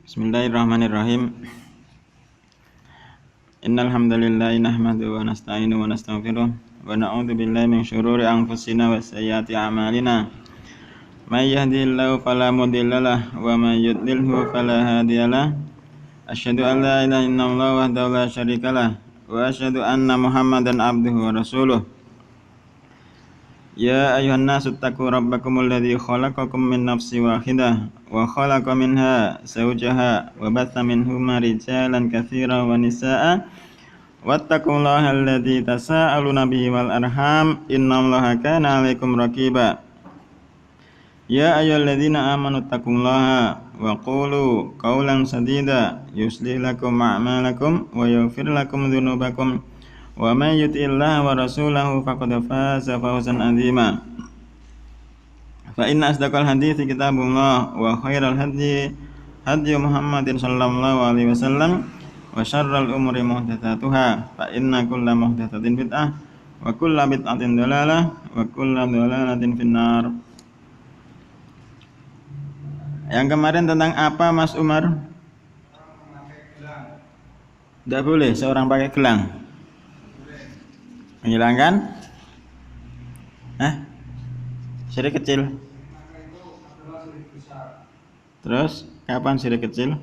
Bismillahirrahmanirrahim. Innal hamdalillah nahmaduhu wa nasta'inuhu wa nastaghfiruh wa na'udzu billahi min syururi anfusina wa sayyiati a'malina. May yahdihillahu fala mudhillalah wa may yudlilhu fala hadiyalah. Asyhadu an la ilaha illallah wahdahu la syarikalah wa asyhadu anna Muhammadan abduhu wa rasuluh. Ya ayuhan nasu taqu rabbakumul ladzi khalaqakum min nafsin wahidah wa khalaqa minha zawjaha wa batha minhuma rijalan katsiran wa nisaa'a wattaqullaha alladzi tasaaluna bihi wal arham innallaha kana 'alaikum raqiba. Ya ayyuhalladzina amanu taqullaha wa qulu qawlan sadida yuslih lakum a'malakum wa yaghfir lakum dzunubakum wa may yuti'illaha wa rasulahu faqad faza fawzan 'azima. Fa inna asdaqal hadithi kitabullah wa khairal hadyi hadyu Muhammadin sallallahu alaihi wasallam wa syarral umuri muhdatsatuha fa inna kulla muhdatsatin bid'ah wa kulla bid'atin dhalalah wa kulla dhalalatin finnar. Yang kemarin tentang apa Mas Umar? Tidak boleh seorang pakai gelang. Menghilangkan syirik kecil. Terus kapan syirik kecil?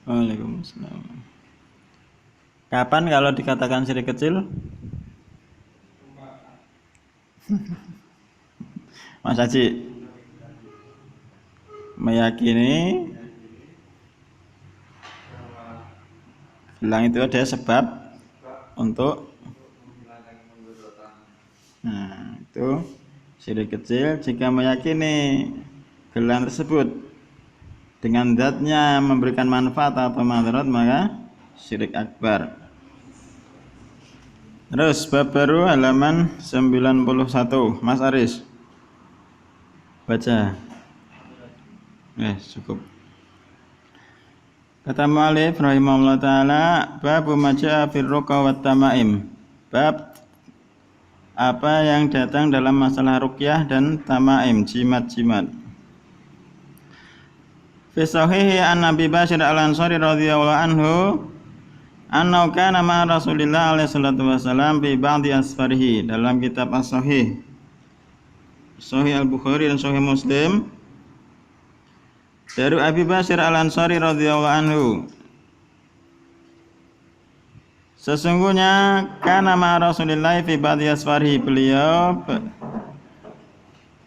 Waalaikumsalam. Kapan kalau dikatakan syirik kecil? Mas Haji meyakini gelang itu ada sebab untuk itu syirik kecil jika meyakini gelang tersebut dengan zatnya memberikan manfaat atau madarat, maka syirik akbar. Terus bab baru halaman 91, Mas Aris baca. Cukup. Kata mu'allif rahimahullah ta'ala, bab maja'a fir ruqa wat tamaim. Bab apa yang datang dalam masalah ruqyah dan tamaim, jimat-jimat. Fi sahihi an Abi Bashir al-Ansari radhiyallahu anhu annahu kana ma'a Rasulillah alaihi salatu wasalam fi ba'di asfarihi. Dalam kitab as-sahih Sahih Al-Bukhari dan Sahih Muslim dari Abi Bashir al-Ansari radhiyallahu anhu, sesungguhnya kana ma Rasulillah fi ba'di asfarihi, beliau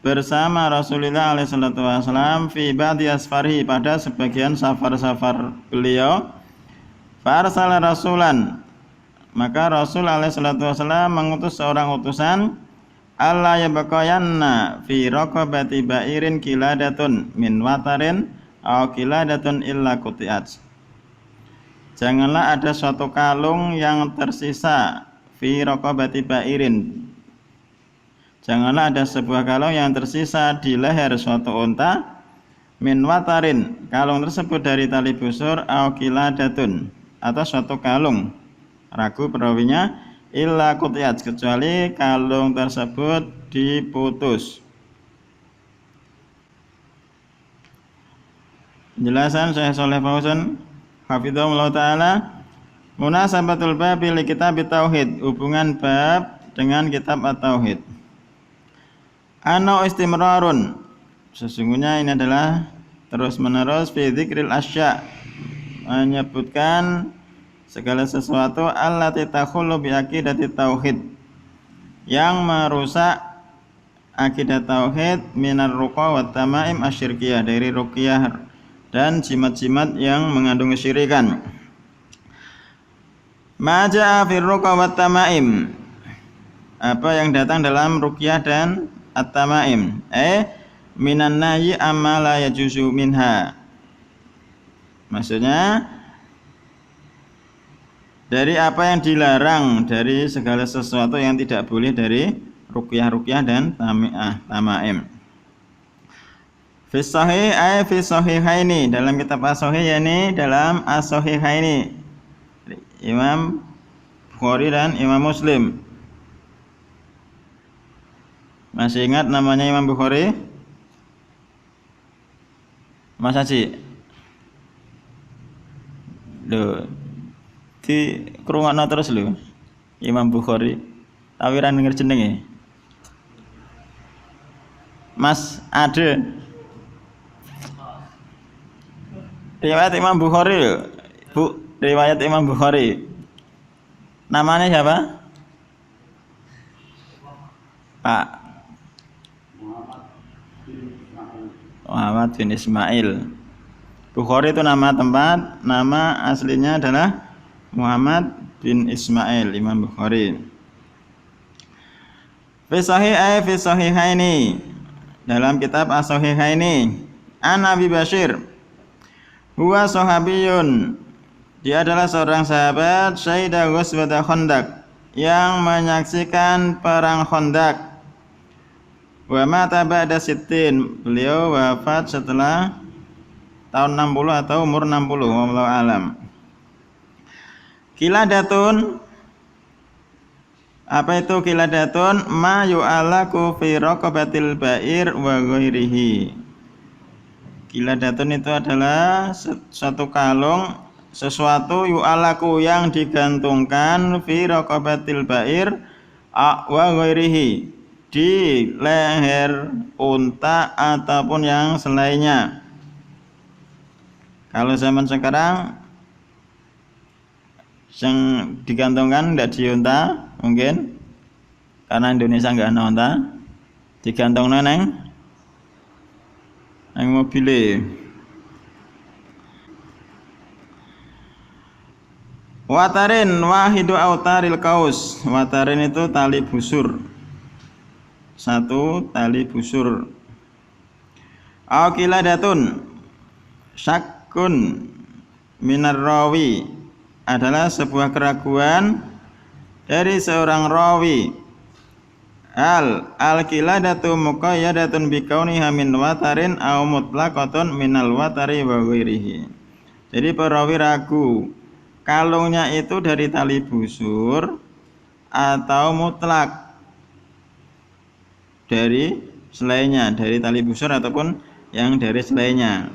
bersama Rasulullah alaihi salatu wasallam fi ba'di asfarihi, pada sebagian safar-safar beliau. Farsala rasulan, maka Rasul alaihi salatu wasallam mengutus seorang utusan, alla yabqayanna fi raqabati ba'irin kiladatun min watarin aw kiladatun illa qutiat. Janganlah ada suatu kalung yang tersisa fi raqabati ba'irin. Janganlah ada sebuah kalung yang tersisa di leher suatu unta, min watarin, kalung tersebut dari tali busur, aw kiladatun, atau suatu kalung, ragu perawinya, illa qutiat, kecuali kalung tersebut diputus. Penjelasan Syekh Shalih Fauzan hafizahullah ta'ala, munasabatul babi li kitab tauhid, hubungan bab dengan kitab at-tauhid. Ano istimrarun, sesungguhnya ini adalah terus menerus fi dzikril asya, menyebutkan segala sesuatu allati takhullu bi aqidati tauhid, yang merusak akidah tauhid, minar ruqa wat tamaim asyirkiyah, dari ruqyah dan jimat-jimat yang mengandung kesyirikan. Maja'a fir ruqa wat tamaim, apa yang datang dalam ruqyah dan at-tamaim, minan nahyi amma la yajuzu minha, maksudnya dari apa yang dilarang, dari segala sesuatu yang tidak boleh dari ruqyah dan tamaim. Fi sahih fi sahihaini, dalam kitab as-sahih, yakni dalam as-sahihaini, Imam Bukhari dan Imam Muslim. Masih ingat namanya Imam Bukhari? Mas Haji? Lho, di krungokno terus lho. Imam Bukhari. Tapi ra denger jenenge. Mas Ade. Riwayat Imam Bukhari lho. Bu, riwayat Imam Bukhari. Namanya siapa? Pak Muhammad bin Ismail. Bukhari itu nama tempat, nama aslinya adalah Muhammad bin Ismail, Imam Bukhari. Fi Sahihaini, dalam kitab As-Sahihaini, An Abi Bashir, huwa sahabiyun, dia adalah seorang sahabat, syahida ghazwata Khandaq, yang menyaksikan perang Khandaq. Wa mata ba'da sittin, beliau wafat setelah tahun 60 atau umur 60, wallahu alam. Kiladatun, apa itu kiladatun? Ma yu'alaku fi raqabatil ba'ir wa ghairihi. Kiladatun itu adalah satu kalung, sesuatu yu'alaku yang digantungkan fi raqabatil ba'ir wa ghairihi, di leher unta ataupun yang selainnya. Kalau zaman sekarang yang digantungkan tidak di unta mungkin, karena Indonesia nggak ada unta, digantung neng mobil. Watarin wahidu autaril kaus. Watarin itu tali busur, satu tali busur. Aqiladatun syakun minar rawi, adalah sebuah keraguan dari seorang rawi. Al-qiladatu muqayyadatun bikauniha min watarin aw mutlaqatun minal watari wa ghairihi. Jadi perawi ragu kalungnya itu dari tali busur atau mutlak dari selainnya, dari tali busur ataupun yang dari selainnya.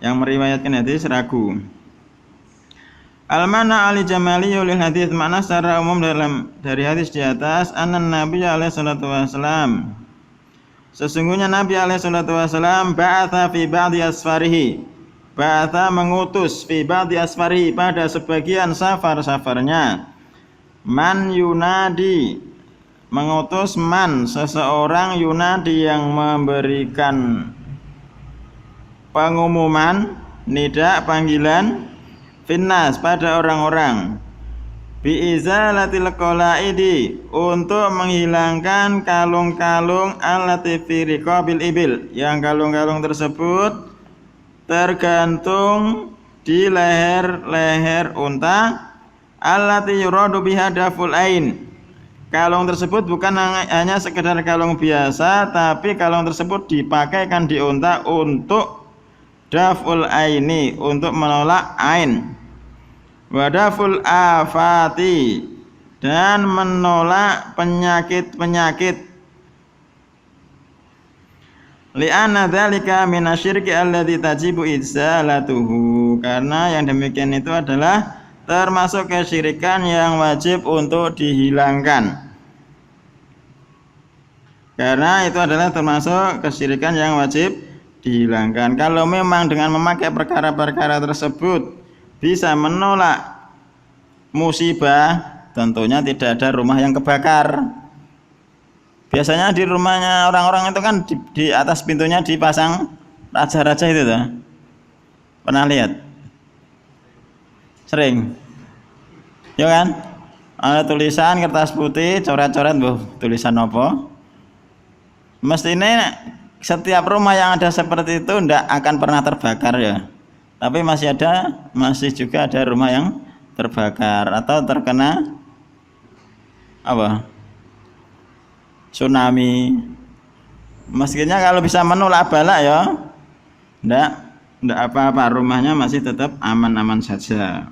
Yang meriwayatkan hadis ragu. Al-mana al-jamali lil hadis, makna secara umum dari hadis di atas, anan Nabi alaihi salatu wasalam, sesungguhnya Nabi alaihi salatu wasalam, ba'atha fi ba'di asfarihi, ba'atha mengutus, fi ba'di asfarihi, pada sebagian safar-safarnya, man yunadi, mengutus man, seseorang, yunadi yang memberikan pengumuman, nida panggilan, finnas pada orang-orang, biizalatil qalaidi, untuk menghilangkan kalung-kalung allati fi riqabil ibil, yang kalung-kalung tersebut tergantung di leher-leher unta, allati yuradu biha daful ain. Kalung tersebut bukan hanya sekedar kalung biasa, tapi kalung tersebut dipakaikan di unta untuk daful aini, untuk menolak ain, wadaful afati, dan menolak penyakit-penyakit. Li'anna dzalika minasyirki alladzi tajibu izalatuhu, karena yang demikian itu adalah termasuk kesyirikan yang wajib untuk dihilangkan. Karena itu adalah termasuk kesyirikan yang wajib dihilangkan. Kalau memang dengan memakai perkara-perkara tersebut bisa menolak musibah, tentunya tidak ada rumah yang kebakar. Biasanya di rumahnya orang-orang itu kan di atas pintunya dipasang raja-raja itu tuh. Pernah lihat? Sering. Ya kan? Ada tulisan kertas putih, coret-coret, tulisan apa? Mestinya setiap rumah yang ada seperti itu tidak akan pernah terbakar ya. Tapi masih juga ada rumah yang terbakar atau terkena apa? Tsunami. Mestinya kalau bisa menolak bala ya, tidak apa-apa, rumahnya masih tetap aman-aman saja.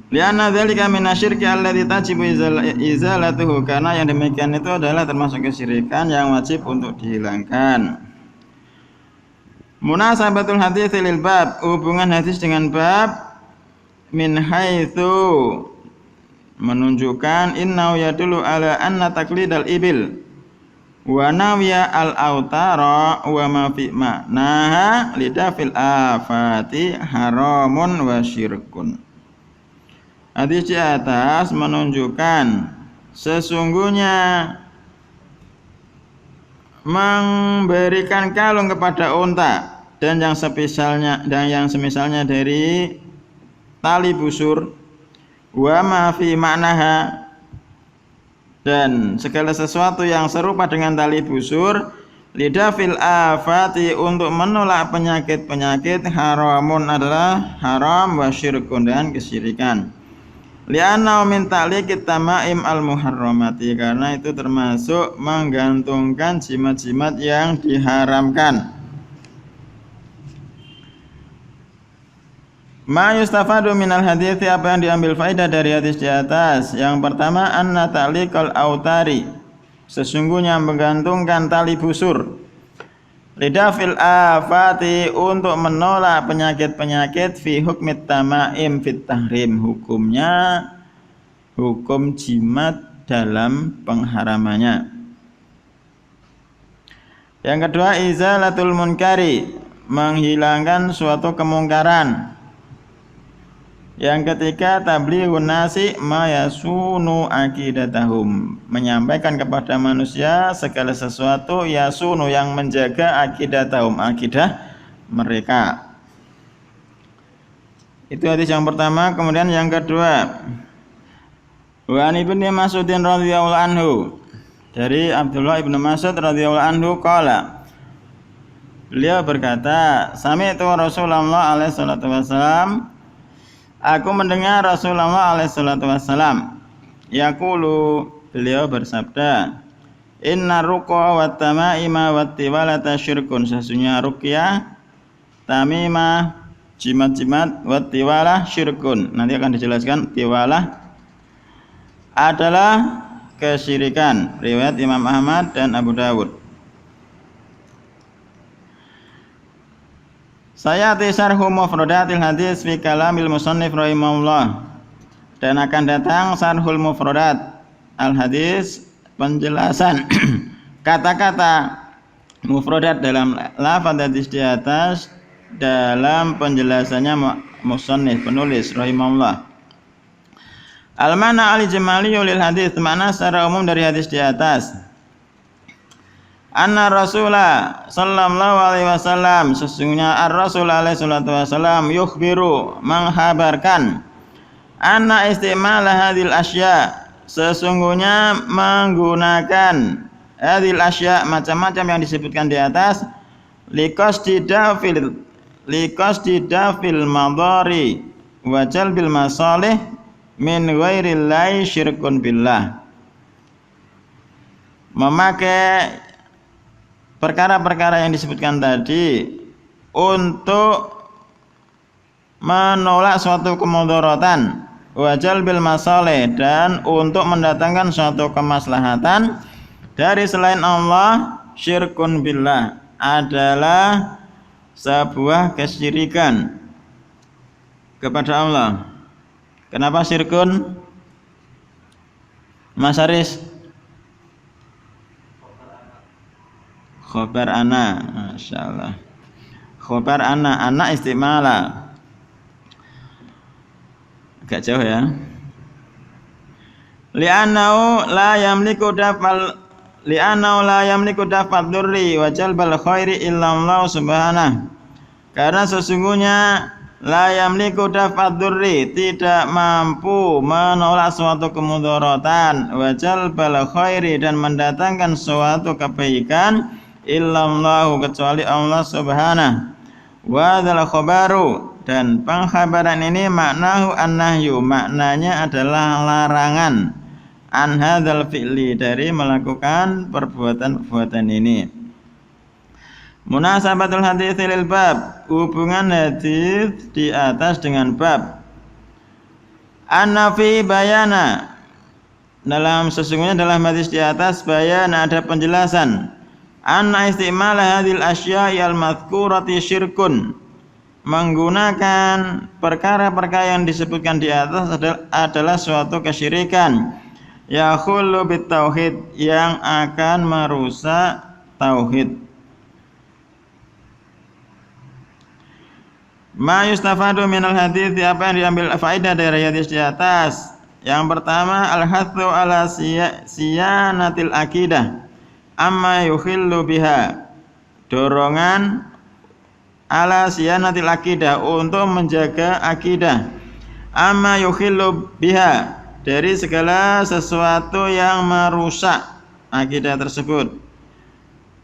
Lianna dzalika minasyirki alladzi tajibu izalatuhu, karena yang demikian itu adalah termasuk kesyirikan yang wajib untuk dihilangkan. Munasabatul hadits lil bab, hubungan hadis dengan bab min haitsu menunjukkan innahu yadullu ala anna taqlidal ibil wa nawiya al autara wa ma fi ma'naha lidafil afati haramun wa syirkun. Hadis di atas menunjukkan sesungguhnya memberikan kalung kepada unta dan yang semisalnya dari tali busur wa ma fi ma'naha dan segala sesuatu yang serupa dengan tali busur lidafil afati untuk menolak penyakit-penyakit haramun adalah haram wa syirkun dan kesyirikan. Li'anna min ta'liqit tamaim al-muharramati, karena itu termasuk menggantungkan jimat-jimat yang diharamkan. Ma yustafadu minal hadits, apa yang diambil faedah dari hadis di atas? Yang pertama, anna ta'liqal autari, sesungguhnya menggantungkan tali busur lidafil afati untuk menolak penyakit-penyakit fi hukmit tamaim fit tahrim, hukumnya hukum jimat dalam pengharamannya. Yang kedua, izalatul munkari, menghilangkan suatu kemungkaran. Yang ketiga, tablighun nasi ma yasunu aqidatahum, menyampaikan kepada manusia segala sesuatu yasunu yang menjaga aqidatahum, akidah mereka. Itu hadis yang pertama. Kemudian yang kedua, wa an ibnu Mas'udin radhiyallahu anhu, dari Abdullah ibnu Mas'ud radhiyallahu anhu qala, beliau berkata, sami'tu Rasulullah alaihi salatu wasallam, aku mendengar Rasulullah alaihi salatu wasallam yaqulu, beliau bersabda, inna ruqa wat tamaima wat tiwalata syirkun, sesungguhnya ruqyah, tamimah, jimat-jimat, wat tiwalah syirkun, nanti akan dijelaskan tiwalah adalah kesyirikan, riwayat Imam Ahmad dan Abu Dawud. Saya tisarhu mufradatil hadis fi kalamil musannif rahimahullah, dan akan datang sarhul mufradat al hadis, penjelasan kata-kata mufradat dalam lafaz hadis di atas dalam penjelasannya musannif penulis rahimahullah. Al-mana al-ijmali lil hadis, makna secara umum dari hadis di atas. Anna Rasulullah sallallahu alaihi wasallam, sesungguhnya ar-Rasul alaihi salatu wasallam yukhbiru, menghabarkan, anna istimal hadil asya, sesungguhnya menggunakan hadil asya, macam-macam yang disebutkan di atas, liqasdidafil madari wa jalbil masalih min ghairillahi syirkun billah, memakai perkara-perkara yang disebutkan tadi untuk menolak suatu kemudaratan, wajal bil masalih, dan untuk mendatangkan suatu kemaslahatan dari selain Allah, syirkun billah, adalah sebuah kesyirikan kepada Allah. Kenapa syirkun, Mas Haris? Khobar ana, masyaallah. Khobar ana, anak istimala. Agak jauh ya. Li'annahu la yamliku dafal durri wa jalbal khairi illa Allah subhanahu. Karena sesungguhnya la yamliku dafal durri, tidak mampu menolak suatu kemudaratan, wa jalbal khairi, dan mendatangkan suatu kebaikan, illallahu, kecuali Allah subhanahu. Wa dzal khabaru, dan pengkhabaran ini maknahu annahyu, maknanya adalah larangan, an hadzal fi'li, dari melakukan perbuatan-perbuatan ini. Munasabatul hadits lil bab, hubungan hadis di atas dengan bab. An-nafi bayana, dalam sesungguhnya dalam hadis di atas bayan ada penjelasan, anna istimal hadhil asya'i al-madhkurati syirkun, menggunakan perkara-perkara yang disebutkan di atas adalah suatu kesyirikan, yakhullu bit tauhid, yang akan merusak tauhid. Ma yustafadu minal hadits, apa yang diambil faedah dari hadis di atas? Yang pertama, al-hathu ala siyanatil akidah amma yukhillu biha, dorongan ala siyanatil akidah, untuk menjaga akidah, amma yukhillu biha, dari segala sesuatu yang merusak akidah tersebut.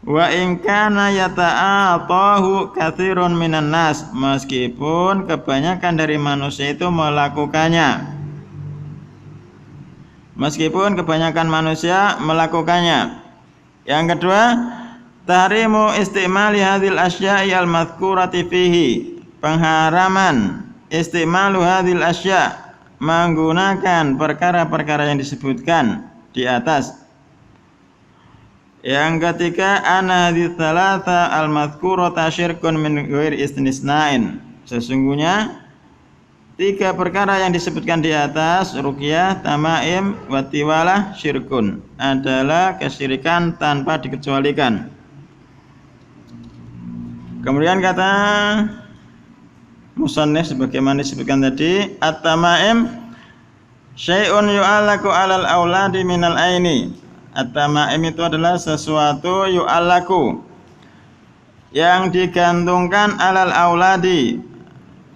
Wa in kana yata'atahu katsirun minan nas, meskipun kebanyakan dari manusia itu melakukannya. Meskipun kebanyakan manusia melakukannya. Yang kedua, tahrimu istimali hadhil asya'i al-madhkurati fihi, pengharaman istimalu hadhil asya', menggunakan perkara-perkara yang disebutkan di atas. Yang ketiga, ana hadits tsalatsa al-madhkurata syirkun min ghairi istisna'in, sesungguhnya tiga perkara yang disebutkan di atas, ruqyah, tamaim, watiwalah, syirkun, adalah kesyirikan tanpa dikecualikan. Kemudian kata musannif sebagaimana disebutkan tadi, at-tamaim syai'un yu'allaku 'alal auladi minal aini. At-tamaim itu adalah sesuatu yu'allaku, yang digantungkan 'alal auladi,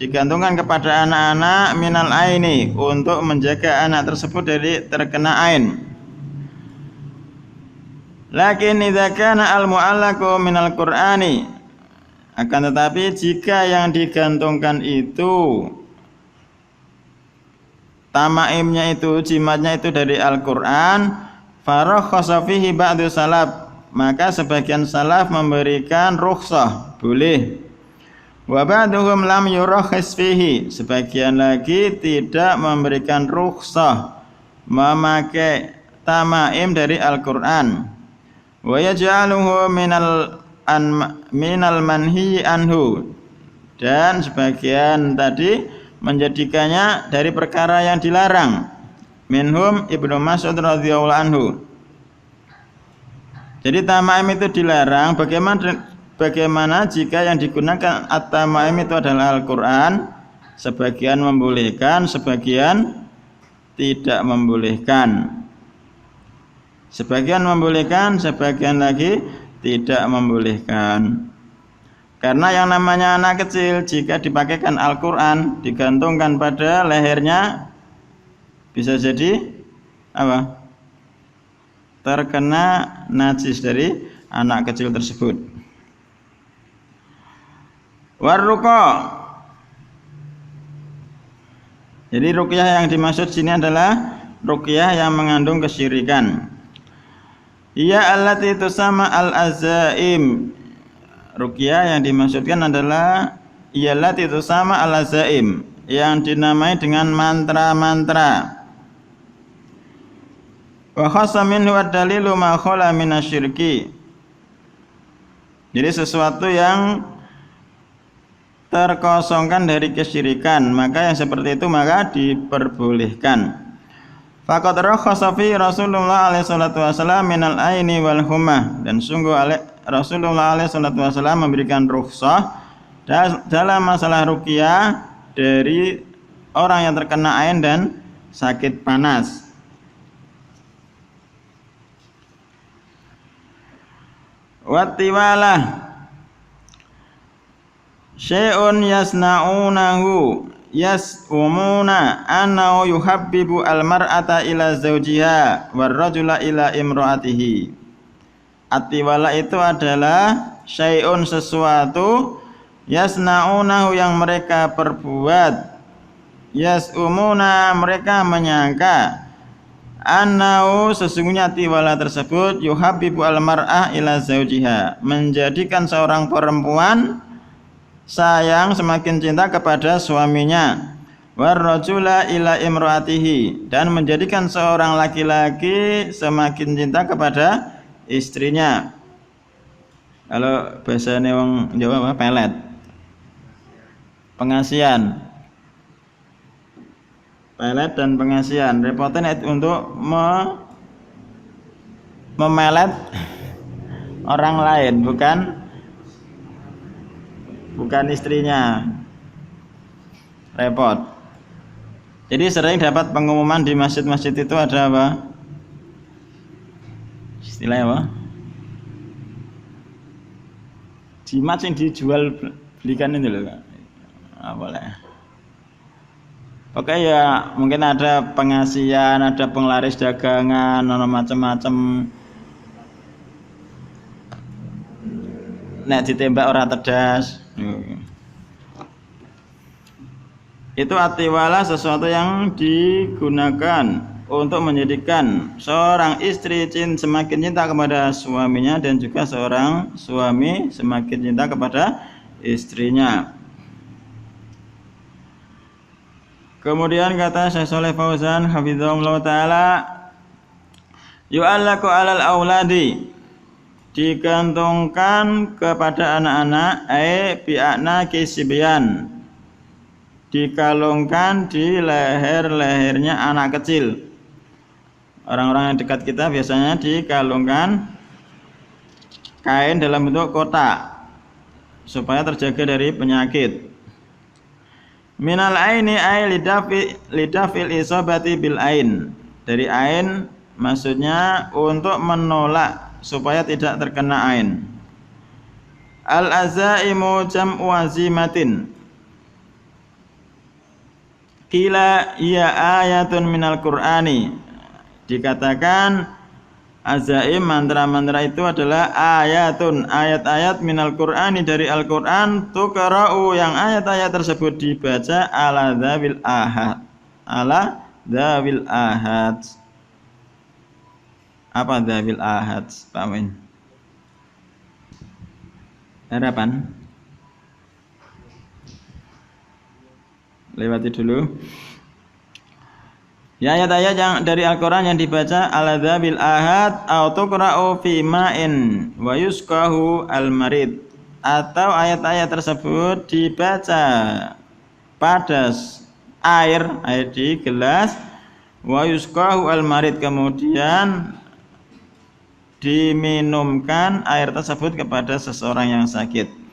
digantungkan kepada anak-anak, minal aini, untuk menjaga anak tersebut dari terkena ain. Lakin idza kana al-mu'allaku minal qur'ani, akan tetapi jika yang digantungkan itu, tamaimnya itu, jimatnya itu dari Al-Qur'an, farakhasa fihi ba'du salaf, maka sebagian salaf memberikan rukhsah, boleh. Wa ba'duhum lam yurakhis fihi, sebagian lagi tidak memberikan rukhsah memakai tamaim dari Al-Qur'an. Wa yaj'aluhu minal manhi anhu, dan sebagian tadi menjadikannya dari perkara yang dilarang. Minhum Ibnu Mas'ud radhiyallahu anhu. Jadi tamaim itu dilarang. Bagaimana jika yang digunakan at-tamaim itu adalah Al-Qur'an? Sebagian membolehkan, sebagian tidak membolehkan. Sebagian membolehkan, sebagian lagi tidak membolehkan. Karena yang namanya anak kecil, jika dipakaikan Al-Qur'an, digantungkan pada lehernya, bisa jadi apa? Terkena najis dari anak kecil tersebut. Warruqa, jadi ruqyah yang dimaksud sini adalah ruqyah yang mengandung kesyirikan. Ia allati tusama al-azaim, ruqyah yang dimaksudkan adalah ia allati tusama al-azaim, yang dinamai dengan mantra-mantra. Wa khassa minhu ad-dalilu ma khala minasyirki, jadi sesuatu yang terkosongkan dari kesyirikan, maka yang seperti itu maka diperbolehkan. Faqad rakhasa fi Rasulullah alaihi salatu wasallam minal aini wal humah, dan sungguh Rasulullah alaihi salatu wasallam memberikan rukhsah dalam masalah ruqyah dari orang yang terkena ain dan sakit panas. Watiwalah syai'un yasna'unahu yas'umuna annahu yuhabbibu al-mar'ata ila zawjiha war-rajula ila imra'atihi. Atiwala itu adalah syai'un, sesuatu, yasna'unahu yang mereka perbuat, yas'umuna mereka menyangka, annahu sesungguhnya tiwala tersebut, yuhabbibu al-mar'ah ila zawjiha, menjadikan seorang perempuan sayang, semakin cinta kepada suaminya, warrajula ila imraatihi, dan menjadikan seorang laki-laki semakin cinta kepada istrinya. Kalau bahasane wong Jawa apa? Pelet. Pengasian. Pelet dan pengasian. Repotnya untuk memelet orang lain, bukan istrinya. Repot. Jadi sering dapat pengumuman di masjid-masjid itu ada apa? Istilahnya apa? Jimat yang dijual belikan itu loh. Boleh. Oke ya, mungkin ada pengasian, ada penglaris dagangan, macam-macam. Nek ditembak orang tedas. Itu atiwala sesuatu yang digunakan untuk menjadikan seorang istri semakin cinta kepada suaminya dan juga seorang suami semakin cinta kepada istrinya. Kemudian kata Syekh Shalih Fauzan hafizahullah taala, yu'allaku 'alal auladi, digantungkan kepada anak-anak, bi'akna kisibyan, dikalungkan di leher-lehernya anak kecil. Orang-orang yang dekat kita biasanya dikalungkan kain dalam bentuk kotak supaya terjaga dari penyakit. Minal aini ay lidafil isobati bil ain. Dari ain maksudnya untuk menolak supaya tidak terkena ain. Al azaimu jam'u azimatin. Kila iya ayatun minal Qur'ani. Dikatakan azaim, mantra-mantra itu adalah ayat-ayat minal Qur'ani, dari Al-Qur'an, tuqra'u, yang ayat-ayat tersebut dibaca ala dzawil ahad. Apa dzawil ahad, Pak Win? Harapan lewati dulu. Ya, ayat-ayat yang dari Al-Quran yang dibaca ala dzabil ahad atau tuqra'u fi ma'in wa yusqahu al-marid, atau ayat-ayat tersebut dibaca pada air di gelas, wa yusqahu al-marid, kemudian diminumkan air tersebut kepada seseorang yang sakit.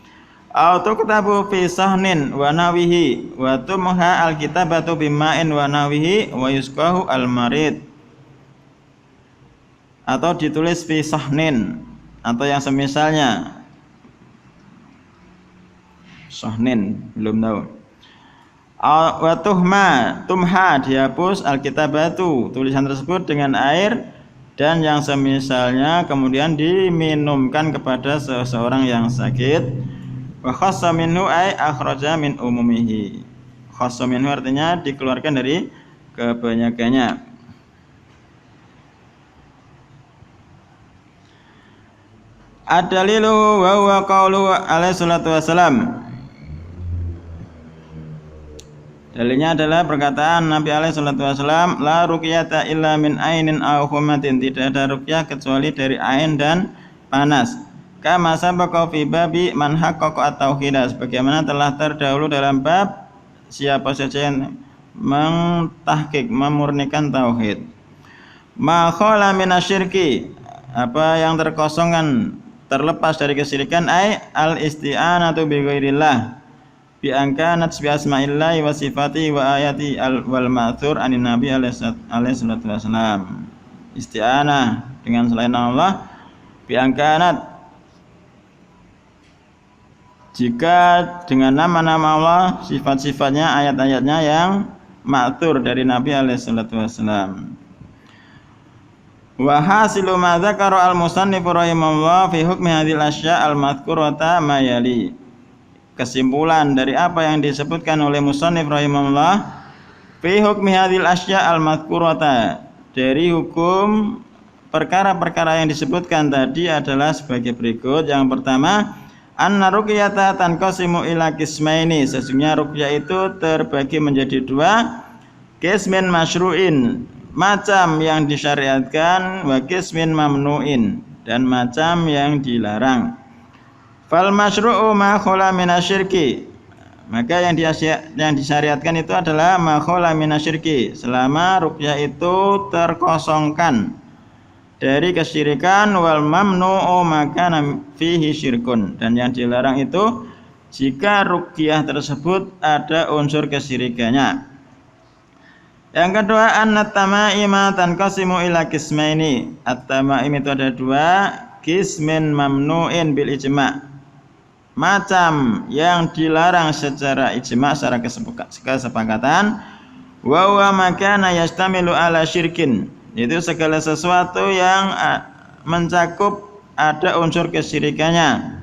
Atau kitabu fi sahnin wa nawihi wa tumha alkitabatu bima'in wa nawihi wa yusqahu al-marid, atau ditulis fi sahnin atau yang semisalnya. Sahnin belum tahu. Wa tumha dihapus alkitabatu, tulisan tersebut, dengan air dan yang semisalnya, kemudian diminumkan kepada seseorang yang sakit. Wa khassa minhu ay akhraja min umumihi. Khassa minhu artinya dikeluarkan dari kebanyakannya. Ad-dalilu wa huwa qaulu alaihi salatu wasalam. Dalilnya adalah perkataan Nabi alaihi salatu wasalam, la ruqyata illa min ainin aw humatin, tidak ada ruqyah kecuali dari ain dan panas. Kama sabaqa fi babi man haqqaqa at-tauhid, sebagaimana telah terdahulu dalam bab siapa saja yang mentahqiq, memurnikan tauhid. Ma khala minasyirki, apa yang terkosongkan, terlepas dari kesyirikan, ay al-isti'anatu bi ghairillah bi angkanat bi asma'illahi wa sifati wa ayati wal ma'thur anin nabi alaihi salatu wasalam. Isti'anah dengan selain Allah, bi angkanat, jika dengan nama-nama Allah, sifat-sifatnya, ayat-ayatnya yang ma'thur dari Nabi alaihi salatu wasallam. Wa hasilu ma dzakara al-musannif rahimahullah fi hukmi hadhil asya' al-madhkurata ma yali. Kesimpulan dari apa yang disebutkan oleh musannif rahimahullah fi hukmi hadhil asya' al-madhkurata, dari hukum perkara-perkara yang disebutkan tadi adalah sebagai berikut. Yang pertama, anna ruqyata tanqasimu ila qismaini, sesungguhnya ruqyah itu terbagi menjadi dua, qismin masyru'in, macam yang disyariatkan, wa qismin mamnu'in, dan macam yang dilarang. Fal masyru'u ma khala minasyirki. Maka yang disyariatkan itu adalah ma khala minasyirki, selama ruqyah itu terkosongkan dari kesyirikan, wal mamnu'u maka fihi syirkun, dan yang dilarang itu jika ruqyah tersebut ada unsur kesyirikannya. Yang kedua, an-tamaima tanqasimu ila qismaini. At-tamaim itu ada dua, qismin mamnu'in bil ijma', macam yang dilarang secara ijma', secara kesepakatan, wa huwa makana yastamilu ala syirkin, itu segala sesuatu yang mencakup ada unsur kesyirikannya.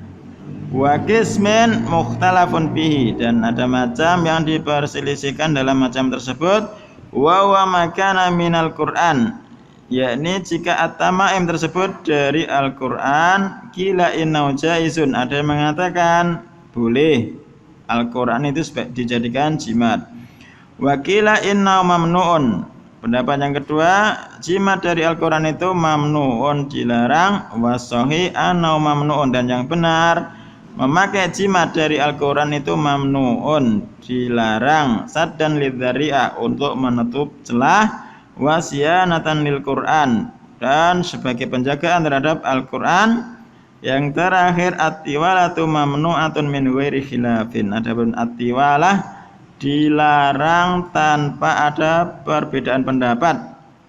Wa qismin mukhtalafun fihi, dan ada macam yang diperselisihkan dalam macam tersebut, wa huwa makana minal Qur'an, yakni jika at-tamaim tersebut dari Al-Qur'an. Qila innahu jaizun, ada yang mengatakan boleh Al-Qur'an itu dijadikan jimat. Wa qila innahu mamnu'un, pendapat yang kedua, jimat dari Al-Qur'an itu mamnu'un, dilarang. Wa sahih annahu mamnu'un, dan yang benar memakai jimat dari Al-Qur'an itu mamnu'un, dilarang. Saddan lidzari'ah, untuk menutup celah. Wasyanatan lil Qur'an, dan sebagai penjagaan terhadap Al-Qur'an. Yang terakhir, at-tiwalatu mamnu'atun min ghairi khilafin, adapun at-tiwalah dilarang tanpa ada perbedaan pendapat.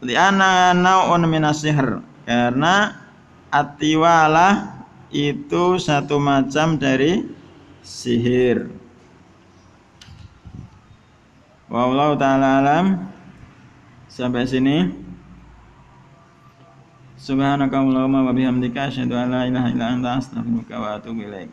Li'anna nau'un minas sihr, karena at-tiwalah itu satu macam dari sihir. Wallahu ta'ala alam. Sampai sini. Subhanakallahumma wa bihamdika asyhadu an la ilaha illa anta astaghfiruka wa atubu ilaik.